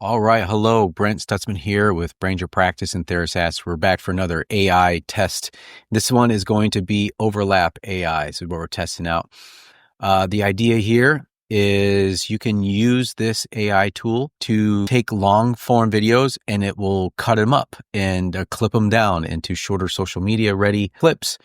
All right. Hello, Brent Stutzman here with Branger Practice and Therasats. We're back for another AI test. This one is going to be overlap AI. This is what we're testing out. The idea here is you can use this AI tool to take long form videos and it will cut them up and clip them down into shorter social media ready clips.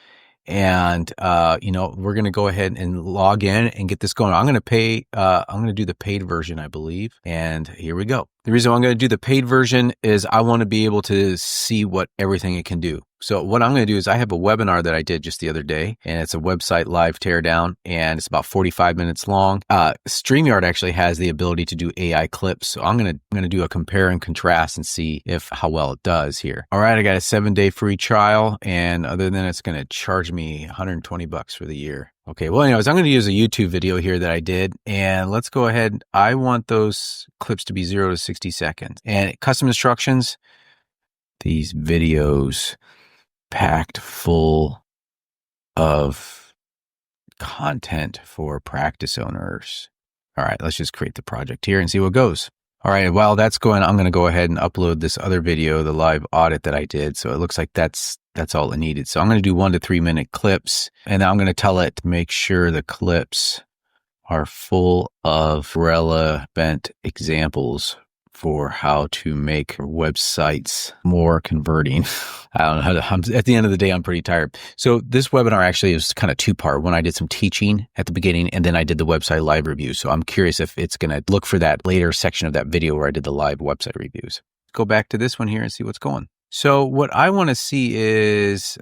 And, we're going to go ahead and log in and get this going. I'm going to do the paid version, I believe. And here we go. The reason I'm going to do the paid version is I want to be able to see what everything it can do. So what I'm going to do is I have a webinar that I did just the other day, and it's a website live teardown, and it's about 45 minutes long. StreamYard actually has the ability to do AI clips. So I'm going to do a compare and contrast and see how well it does here. All right. I got a 7-day free trial, and other than it's going to charge me $120 for the year. Okay, well, anyways, I'm going to use a YouTube video here that I did, and let's go ahead. I want those clips to be 0 to 60 seconds. And custom instructions, these videos packed full of content for practice owners. All right, let's just create the project here and see what goes. All right, while that's going, I'm going to go ahead and upload this other video, the live audit that I did. So it looks like that's all it needed. So I'm going to do 1 to 3 minute clips, and I'm going to tell it to make sure the clips are full of relevant examples for how to make websites more converting. I don't know how to, at the end of the day, I'm pretty tired. So this webinar actually is kind of 2-part. One, I did some teaching at the beginning, and then I did the website live review. So I'm curious if it's going to look for that later section of that video where I did the live website reviews. Go back to this one here and see what's going. So what I want to see is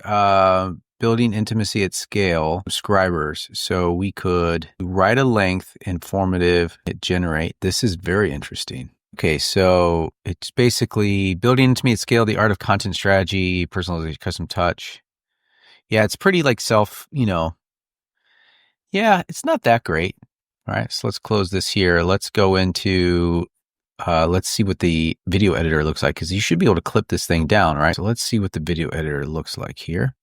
building intimacy at scale, subscribers. So we could write a length, informative, generate. This is very interesting. Okay, so it's basically building intimacy at scale, the art of content strategy, personalization, custom touch. Yeah, it's pretty like yeah, it's not that great. All right, so let's close this here. Let's go into let's see what the video editor looks like, because you should be able to clip this thing down, right? So let's see what the video editor looks like here.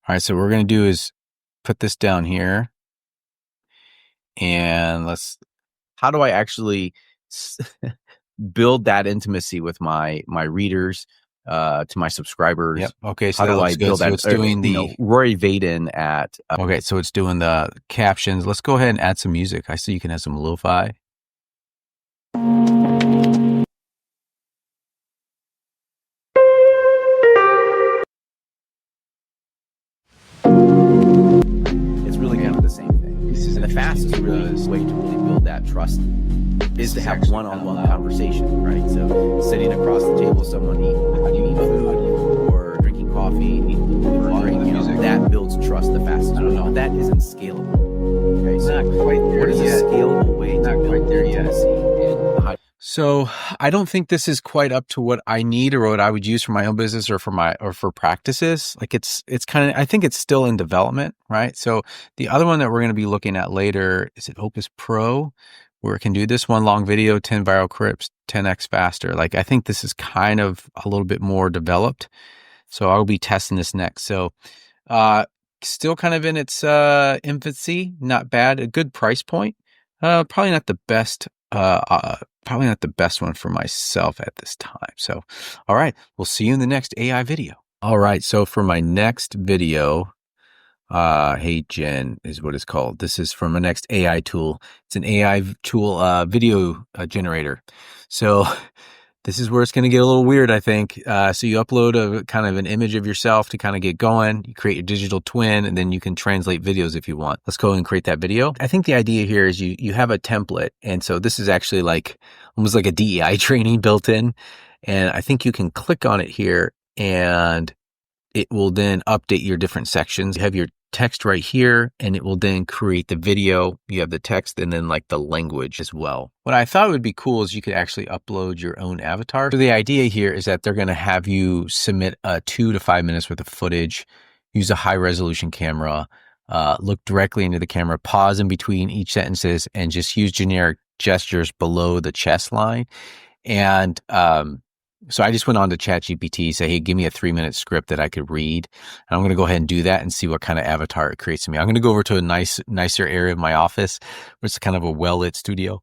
All right, so what we're going to do is put this down here. And how do I actually build that intimacy with my readers, to my subscribers? Yep. Okay, so how do I build that? So it's doing the Rory Vaden at, okay, so it's doing the captions. Let's go ahead and add some music. I see you can add some lo-fi. It's really kind of the same thing. This is the fastest way to really build that trust is to have one-on-one conversation, right? So sitting across the table with someone eating food or drinking coffee, that builds trust the fastest. I don't know. That isn't scalable. Okay, so not quite there. What is a scalable way to build intimacy? So I don't think this is quite up to what I need or what I would use for my own business or for practices. Like it's kind of, I think it's still in development, right? So the other one that we're going to be looking at later, is it Opus Pro, where it can do this one long video, 10 viral clips, 10x faster. Like I think this is kind of a little bit more developed. So I'll be testing this next. So still kind of in its infancy, not bad, a good price point. Probably not the best. Probably not the best one for myself at this time. So, all right, we'll see you in the next AI video. All right, so for my next video, HeyGen is what it's called. This is from my next AI tool. It's an AI tool, video generator. So this is where it's going to get a little weird, I think. So you upload a kind of an image of yourself to kind of get going. You create your digital twin, and then you can translate videos if you want. Let's go and create that video. I think the idea here is you have a template. And so this is actually like almost like a DEI training built in. And I think you can click on it here and it will then update your different sections. You have your text right here, and it will then create the video. You have the text and then like the language as well. What I thought would be cool is you could actually upload your own avatar. So the idea here is that they're going to have you submit 2 to 5 minutes worth of footage, use a high resolution camera, look directly into the camera, pause in between each sentences, and just use generic gestures below the chest line. And so I just went on to ChatGPT, say, hey, give me a 3-minute script that I could read. And I'm going to go ahead and do that and see what kind of avatar it creates for me. I'm going to go over to a nicer area of my office, which is kind of a well-lit studio.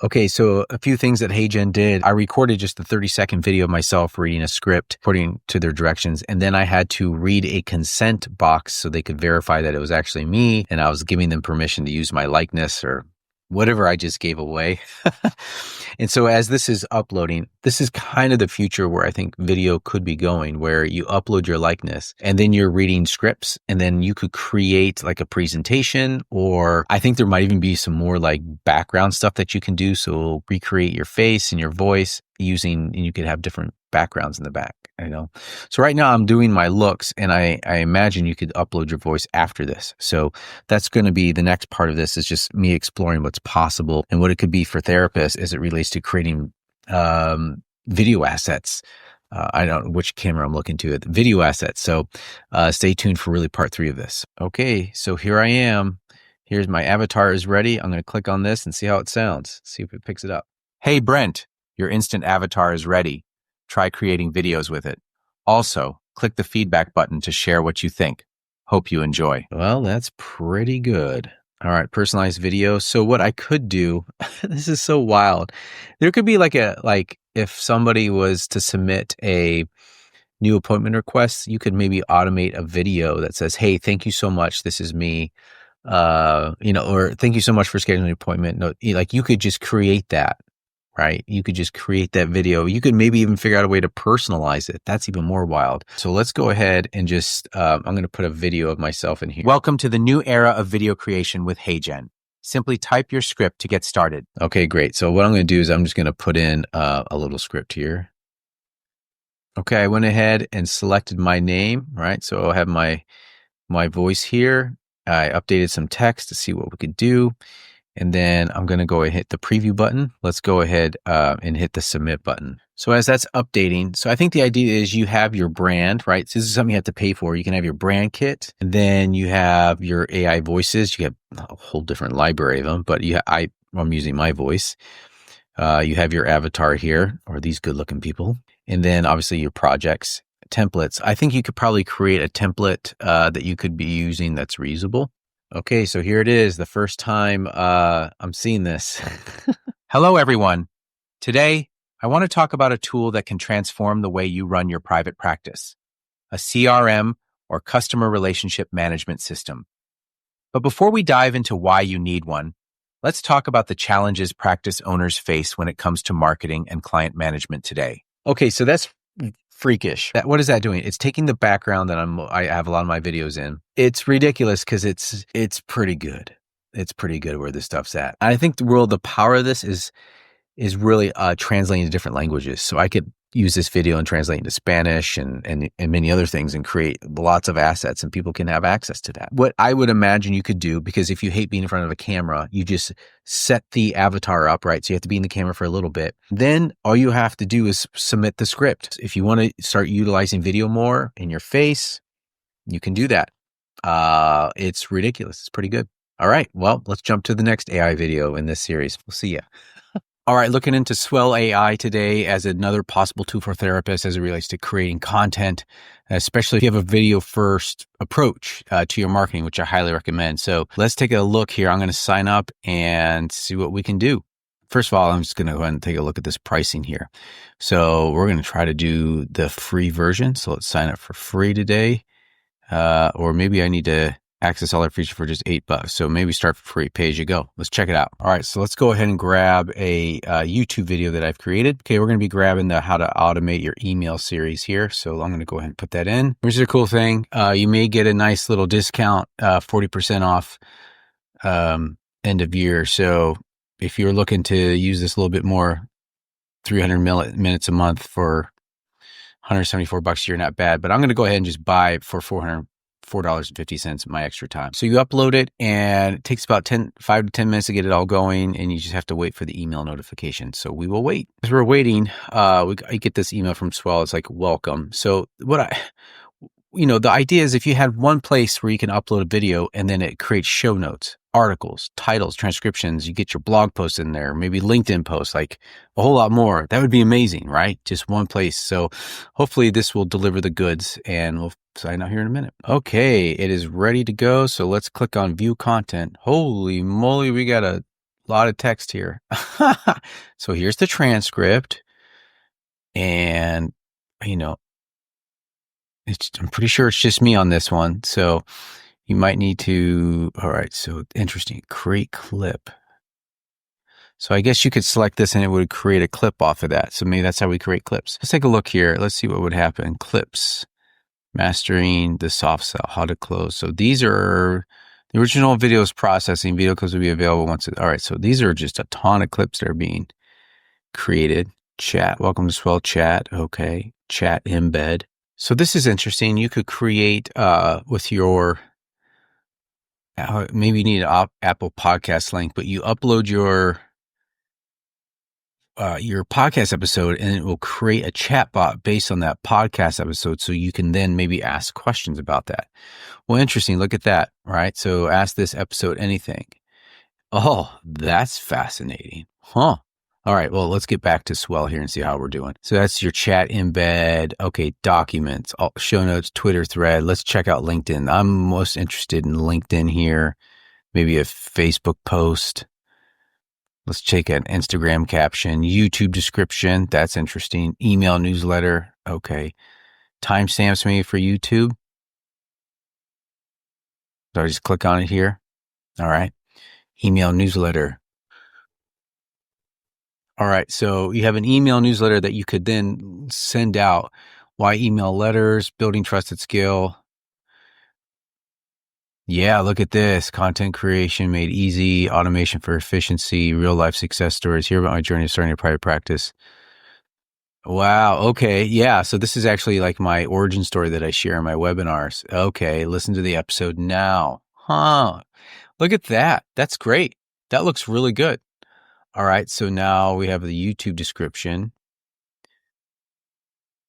Okay, so a few things that HeyGen did. I recorded just a 30-second video of myself reading a script according to their directions, and then I had to read a consent box so they could verify that it was actually me, and I was giving them permission to use my likeness or whatever I just gave away. And so as this is uploading, this is kind of the future where I think video could be going, where you upload your likeness and then you're reading scripts, and then you could create like a presentation, or I think there might even be some more like background stuff that you can do. So recreate your face and your voice and you could have different backgrounds in the back, So right now I'm doing my looks, and I imagine you could upload your voice after this. So that's going to be the next part of this, is just me exploring what's possible and what it could be for therapists as it relates to creating video assets. I don't know which camera I'm looking to at the video assets. So stay tuned for really part 3 of this. Okay, so here I am. Here's my avatar is ready. I'm going to click on this and see how it sounds. See if it picks it up. Hey, Brent, your instant avatar is ready. Try creating videos with it. Also, click the feedback button to share what you think. Hope you enjoy. Well, that's pretty good. All right, personalized video. So what I could do, this is so wild. There could be like if somebody was to submit a new appointment request, you could maybe automate a video that says, "Hey, thank you so much. This is me." Or "Thank you so much for scheduling an appointment." No, like you could just create that. Right? You could just create that video. You could maybe even figure out a way to personalize it. That's even more wild. So let's go ahead and just, I'm going to put a video of myself in here. Welcome to the new era of video creation with HeyGen. Simply type your script to get started. Okay, great. So what I'm going to do is I'm just going to put in a little script here. Okay, I went ahead and selected my name, right? So I'll have my voice here. I updated some text to see what we could do. And then I'm going to go and hit the preview button. Let's go ahead and hit the submit button. So as that's updating, so I think the idea is you have your brand, right? So this is something you have to pay for. You can have your brand kit, and then you have your AI voices. You have a whole different library of them, but I'm using my voice. You have your avatar here, or these good looking people. And then obviously your projects, templates. I think you could probably create a template that you could be using that's reusable. Okay, so here it is, the first time I'm seeing this. Hello, everyone. Today, I want to talk about a tool that can transform the way you run your private practice, a CRM or customer relationship management system. But before we dive into why you need one, let's talk about the challenges practice owners face when it comes to marketing and client management today. Okay, so that's freakish. What is that doing? It's taking the background that I have a lot of my videos in. It's ridiculous because it's pretty good. It's pretty good where this stuff's at. I think the power of this is really translating to different languages. So I could use this video and translate into Spanish and many other things and create lots of assets, and people can have access to that. What I would imagine you could do, because if you hate being in front of a camera, you just set the avatar up, right? So you have to be in the camera for a little bit. Then all you have to do is submit the script. If you want to start utilizing video more in your face, you can do that. It's ridiculous. It's pretty good. All right. Well, let's jump to the next AI video in this series. We'll see ya. All right, looking into Swell AI today as another possible tool for therapists as it relates to creating content, especially if you have a video first approach to your marketing, which I highly recommend. So let's take a look here. I'm going to sign up and see what we can do. First of all, I'm just going to go ahead and take a look at this pricing here. So we're going to try to do the free version. So let's sign up for free today. Or maybe I need to access all our features for just $8. So maybe start for free, pay as you go. Let's check it out. All right, so let's go ahead and grab a YouTube video that I've created. Okay, we're going to be grabbing the how to automate your email series here. So I'm going to go ahead and put that in. Here's a cool thing. You may get a nice little discount, 40% off end of year. So if you're looking to use this a little bit more, 300 minutes a month for $174 a year, not bad. But I'm going to go ahead and just buy for $4.50 my extra time. So you upload it, and it takes about 5 to 10 minutes to get it all going, and you just have to wait for the email notification. So we will wait. As we're waiting, I get this email from Swell. It's like, welcome. So the idea is if you had one place where you can upload a video and then it creates show notes, articles, titles, transcriptions, you get your blog posts in there, maybe LinkedIn posts, like a whole lot more. That would be amazing, right? Just one place. So hopefully this will deliver the goods, and we'll sign out here in a minute. Okay, it is ready to go. So let's click on view content. Holy moly, we got a a lot of text here. So here's the transcript. And, I'm pretty sure it's just me on this one. So you might need to, all right. So interesting. Create clip. So I guess you could select this and it would create a clip off of that. So maybe that's how we create clips. Let's take a look here. Let's see what would happen. Clips, mastering the soft cell, how to close. So these are the original videos processing. Video clips will be available once. All right. So these are just a ton of clips that are being created. Chat. Welcome to Swell Chat. Okay. Chat embed. So this is interesting. You could create with your, maybe you need an Apple podcast link, but you upload your podcast episode and it will create a chat bot based on that podcast episode. So you can then maybe ask questions about that. Well, interesting. Look at that. Right. So ask this episode anything. Oh, that's fascinating. Huh. All right. Well, let's get back to Swell here and see how we're doing. So that's your chat embed. Okay. Documents, show notes, Twitter thread. Let's check out LinkedIn. I'm most interested in LinkedIn here. Maybe a Facebook post. Let's check an Instagram caption, YouTube description. That's interesting. Email newsletter. Okay. Timestamps maybe for YouTube. So I just click on it here. All right. Email newsletter. All right. So you have an email newsletter that you could then send out. Why email letters, building trust at scale. Yeah, look at this. Content creation made easy, automation for efficiency, real life success stories. Hear about my journey of starting a private practice. Wow. Okay. Yeah. So this is actually like my origin story that I share in my webinars. Okay. Listen to the episode now. Huh. Look at that. That's great. That looks really good. All right. So now we have the YouTube description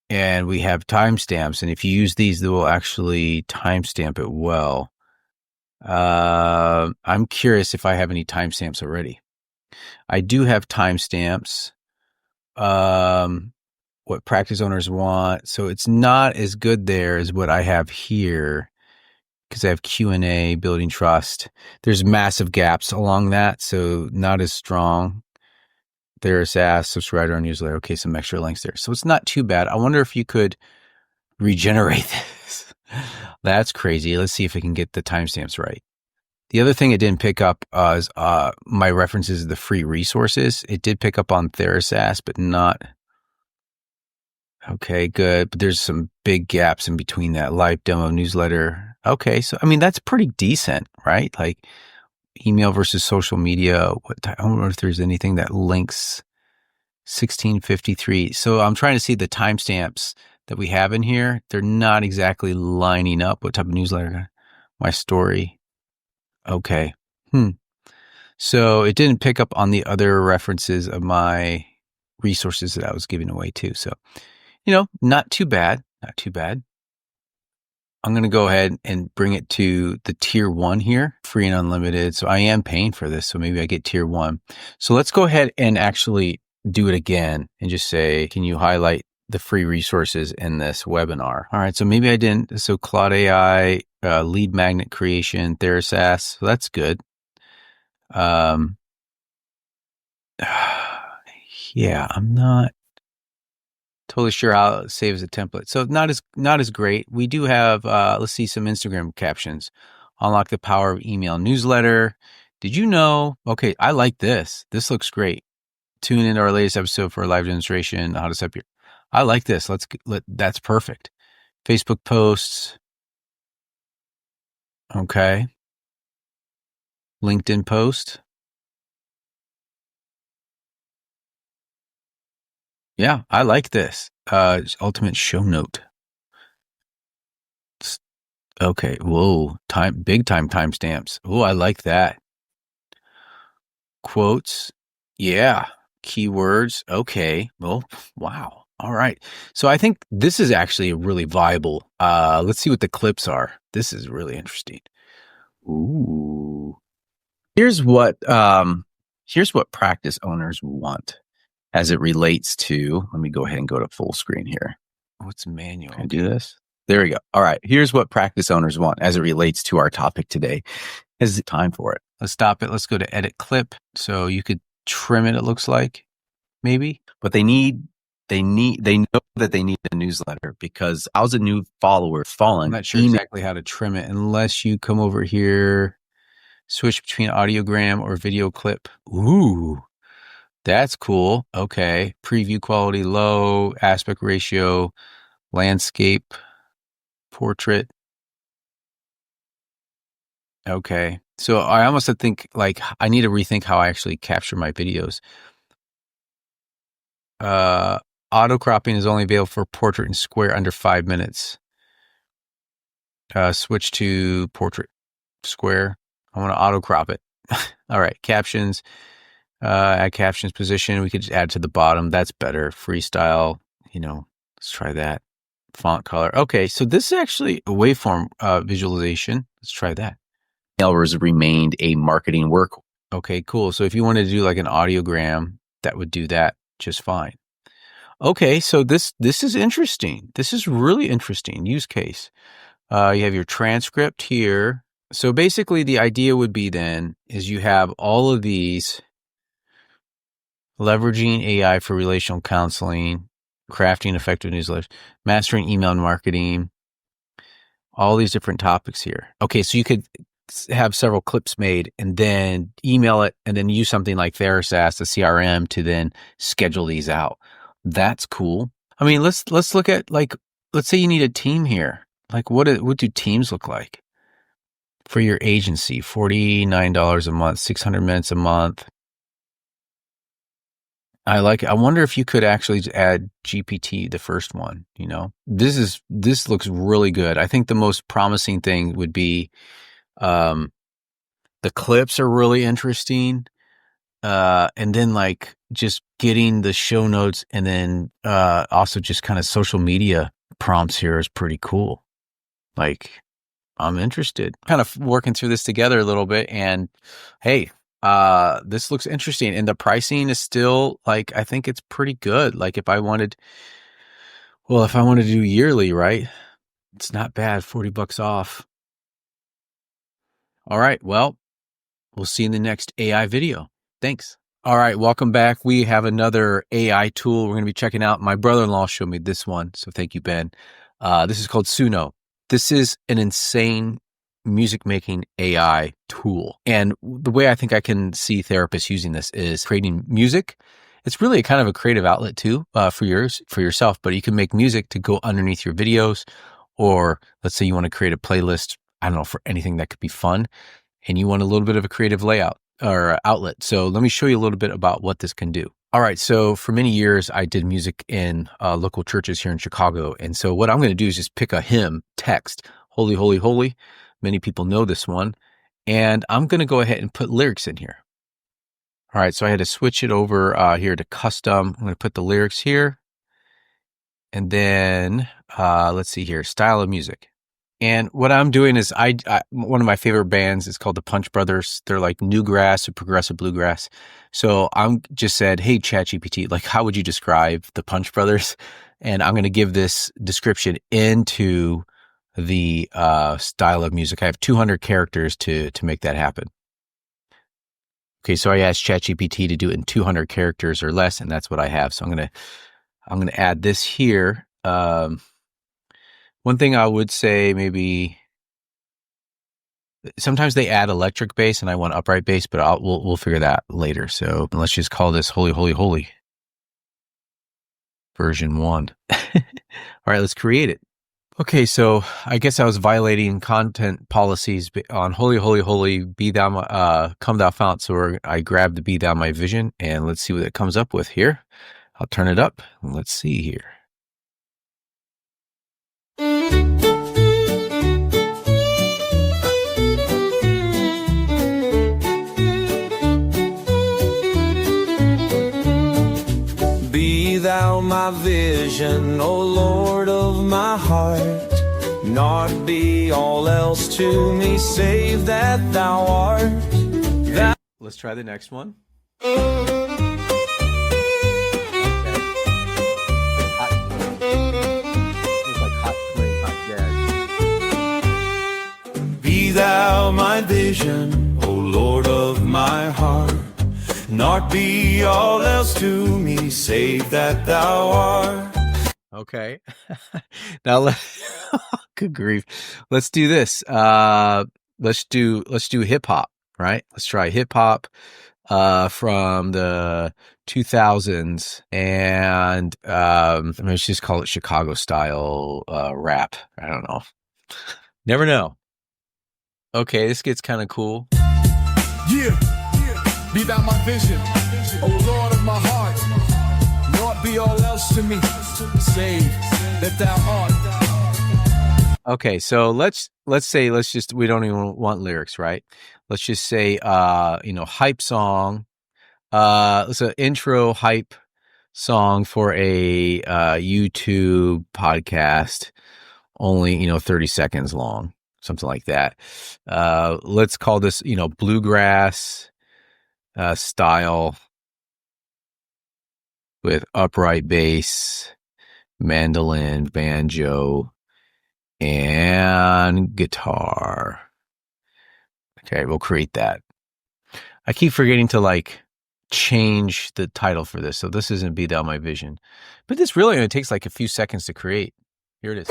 and we have timestamps. And if you use these, they will actually timestamp it well. I'm curious if I have any timestamps already. I do have timestamps. What practice owners want. So it's not as good there as what I have here because I have Q&A, building trust. There's massive gaps along that. So not as strong. There's ask, subscribe to our newsletter. Okay, some extra links there. So it's not too bad. I wonder if you could regenerate this. That's crazy. Let's see if I can get the timestamps right. The other thing it didn't pick up is my references to the free resources. It did pick up on TheraSAS, but not. Okay, good. But there's some big gaps in between that live demo newsletter. Okay, so I mean that's pretty decent, right? Like email versus social media. I don't know if there's anything that links 1653. So I'm trying to see the timestamps that we have in here. They're not exactly lining up. What type of newsletter? My story. Okay. So it didn't pick up on the other references of my resources that I was giving away too. So, not too bad. Not too bad. I'm going to go ahead and bring it to the tier 1 here, free and unlimited. So I am paying for this. So maybe I get tier 1. So let's go ahead and actually do it again and just say, can you highlight the free resources in this webinar? All right. So maybe I didn't. So Claude AI, lead magnet creation, TheraSAS. So that's good. Yeah, I'm not totally sure how it saves a template. So not as great. We do have, let's see some Instagram captions. Unlock the power of email newsletter. Did you know? Okay, I like this. This looks great. Tune into our latest episode for a live demonstration. How to set up your. I like this. That's perfect. Facebook posts. Okay. LinkedIn post. Yeah, I like this. Ultimate show note. Okay. Whoa. Big time timestamps. Oh, I like that. Quotes. Yeah. Keywords. Okay. Well, wow. All right. So I think this is actually really viable. Let's see what the clips are. This is really interesting. Ooh. Here's what practice owners want as it relates to, let me go ahead and go to full screen here. What's manual? Can I do this? There we go. All right. Here's what practice owners want as it relates to our topic today. Is it time for it? Let's stop it. Let's go to edit clip. So you could trim it, it looks like, maybe. But they know that they need a newsletter, because I was a new follower following. I'm not sure exactly how to trim it unless you come over here, switch between audiogram or video clip. Ooh, that's cool. Okay. Preview quality low, aspect ratio, landscape, portrait. Okay. So I almost think like I need to rethink how I actually capture my videos. Auto cropping is only available for portrait and square under 5 minutes. Switch to portrait square. I want to auto crop it. All right. Captions, add captions position. We could just add to the bottom. That's better. Freestyle, let's try that. Font color. Okay. So this is actually a waveform visualization. Let's try that. Emailers remained a marketing work. Okay, cool. So if you wanted to do like an audiogram, that would do that just fine. Okay, so this is interesting. This is really interesting use case. You have your transcript here. So basically the idea would be then is you have all of these leveraging AI for relational counseling, crafting effective newsletters, mastering email marketing, all these different topics here. Okay, so you could have several clips made and then email it and then use something like TheraSAS, the CRM, to then schedule these out. That's cool. I mean, let's look at, like, let's say you need a team here. Like, what do teams look like for your agency? $49 a month, 600 minutes a month. I wonder if you could actually add GPT, the first one, this looks really good. I think the most promising thing would be, the clips are really interesting. And then like just getting the show notes and then, also just kind of social media prompts here is pretty cool. Like, I'm interested. Kind of working through this together a little bit, and hey, this looks interesting. And the pricing is still, like, I think it's pretty good. Like if I wanted to do yearly, right? It's not bad. $40 off. All right. Well, we'll see you in the next AI video. Thanks. All right. Welcome back. We have another AI tool we're going to be checking out. My brother-in-law showed me this one. So thank you, Ben. This is called Suno. This is an insane music making AI tool. And the way I think I can see therapists using this is creating music. It's really a kind of a creative outlet too, for yourself, but you can make music to go underneath your videos, or let's say you want to create a playlist, I don't know, for anything that could be fun, and you want a little bit of a creative layout or outlet. So let me show you a little bit about what this can do. All right. So for many years, I did music in local churches here in Chicago. And so what I'm going to do is just pick a hymn text, Holy, Holy, Holy. Many people know this one. And I'm going to go ahead and put lyrics in here. All right. So I had to switch it over here to custom. I'm going to put the lyrics here. And then let's see here, style of music. And what I'm doing is one of my favorite bands is called the Punch Brothers. They're like newgrass or progressive bluegrass. So I'm just said, hey, ChatGPT, like, how would you describe the Punch Brothers? And I'm going to give this description into the style of music. I have 200 characters to make that happen. Okay, so I asked ChatGPT to do it in 200 characters or less, and that's what I have. So I'm going to add this here. One thing I would say, maybe sometimes they add electric bass and I want upright bass, but we'll figure that later. So let's just call this Holy, Holy, Holy version 1. All right, let's create it. Okay, so I guess I was violating content policies on Holy, Holy, Holy, be thou come thou fount. So I grabbed the be thou my vision, and let's see what it comes up with here. I'll turn it up and let's see here. Be thou my vision, O Lord of my heart. Naught be all else to me, save that thou art. Let's try the next one. Be thou my vision, O Lord Lord of my heart. Not be all else to me, save that thou art. Okay. Now, good grief. Let's do this. Let's do hip hop, right? Let's try hip hop from the 2000s, and let's just call it Chicago style rap. I don't know. Never know. Okay, this gets kind of cool. Yeah, be thou my vision, O Lord of my heart. Naught be all else to me, save that thou art. Okay, so let's just, we don't even want lyrics, right? Let's just say hype song. It's an intro hype song for a YouTube podcast, only 30 seconds long, something like that. Let's call this bluegrass style with upright bass, mandolin, banjo, and guitar. Okay, we'll create that. I keep forgetting to change the title for this, so this isn't Be Thou My Vision, but this really only takes a few seconds to create. Here it is.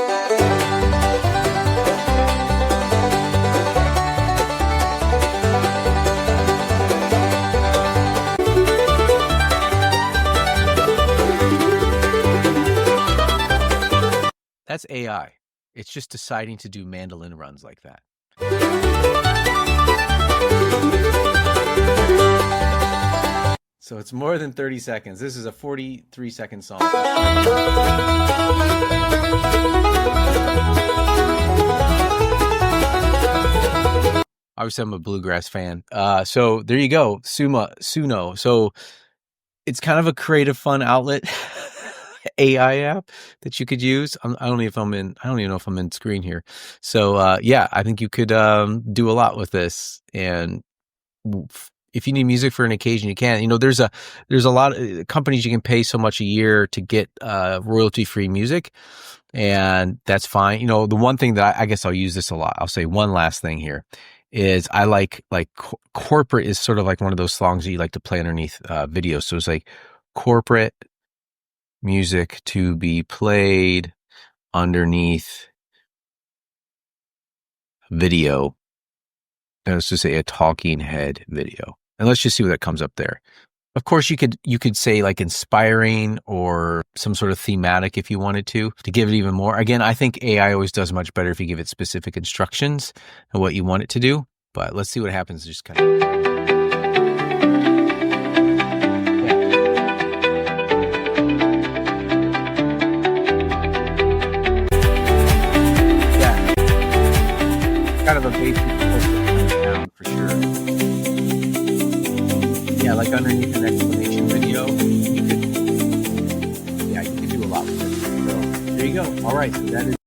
That's AI. It's just deciding to do mandolin runs like that. So it's more than 30 seconds. This is a 43-second song. Obviously, I'm a bluegrass fan. So there you go, Suno. So it's kind of a creative, fun outlet. AI app that you could use. I don't even know if I'm in screen here. So yeah, I think you could do a lot with this. And if you need music for an occasion, you can. There's a lot of companies you can pay so much a year to get royalty-free music, and that's fine. The one thing that I guess I'll use this a lot. I'll say one last thing here is I like corporate is sort of like one of those songs that you like to play underneath videos. So it's like corporate music to be played underneath video. And let's just say a talking head video. And let's just see what that comes up there. Of course, you could say inspiring or some sort of thematic if you wanted to give it even more. Again, I think AI always does much better if you give it specific instructions and what you want it to do. But let's see what happens. Just kind of. Kind of a basic sound for sure. Yeah, underneath an explanation video, you could do a lot with it. So there you go. All right, so that is